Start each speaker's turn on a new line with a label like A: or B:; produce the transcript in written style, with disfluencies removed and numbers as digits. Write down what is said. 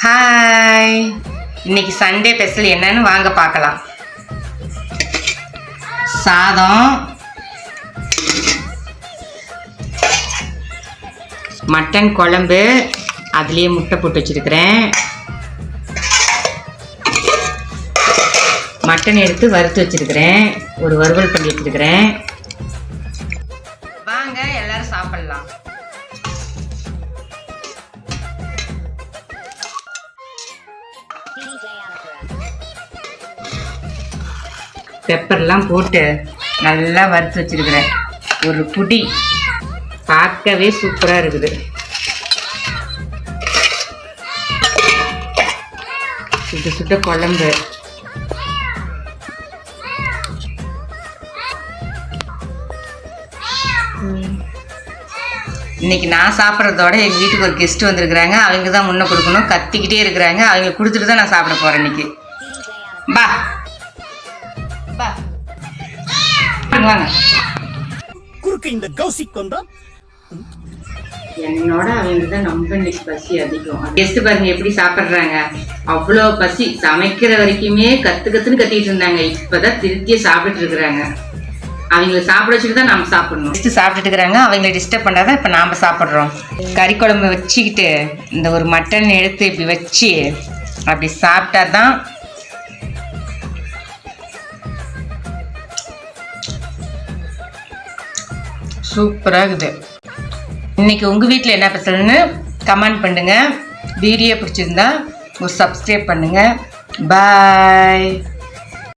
A: Hi, இன்னைக்கு Sunday special என்னன்னு வாங்க பார்க்கலாம். சாதம், மட்டன் குழம்பு, அதுலேயே முட்டை போட்டு வச்சிருக்கிறேன். மட்டன் எடுத்து வறுத்து வச்சிருக்கிறேன். ஒரு வறுவல் பண்ணி வச்சிருக்கிறேன். வாங்க எல்லாரும் சாப்பிடலாம். பெப்பர்லாம் போட்டு நல்லா வறுத்து வச்சிருக்கிறேன். ஒரு புடி பார்க்கவே சூப்பராக இருக்குது. சுட்ட சுட்ட குழம்பு, இன்னைக்கு நான் சாப்பிட்றதோட எங்கள் வீட்டுக்கு ஒரு கெஸ்ட் வந்திருக்கிறாங்க. அவங்க தான் முன்ன கொடுக்கணும், கத்திக்கிட்டே இருக்கிறாங்க. அவங்க கொடுத்துட்டு தான் நான் சாப்பிட போகிறேன் இன்னைக்கு. பா பா வாங்க. என்னோட அவங்க தான் ரொம்ப இன்னைக்கு பசி அதிகம். கெஸ்ட் பாருங்க எப்படி சாப்பிட்றாங்க. அவ்வளோ பசி, சமைக்கிற வரைக்குமே கத்துன்னு கத்திட்டு இருந்தாங்க. இப்பதான் திருப்தியை சாப்பிட்டு இருக்கிறாங்க. அவங்கள சாப்பிட வச்சுட்டு தான் நாம் சாப்பிடணும். கெஸ்ட் சாப்பிட்டுட்டு இருக்கிறாங்க, அவங்கள டிஸ்டர்ப் பண்ணாதான் இப்போ நாம் சாப்பிட்றோம். கறி குழம்பு வச்சுக்கிட்டு இந்த ஒரு மட்டன் எடுத்து இப்படி வச்சு அப்படி சாப்பிட்டா தான் சூப்பராக இருக்குது. இன்னைக்கு உங்கள் வீட்டில் என்ன ஸ்பெஷல்னு கமெண்ட் பண்ணுங்கள். வீடியோ பிடிச்சிருந்தா ஒரு சப்ஸ்கிரைப் பண்ணுங்கள். பாய்.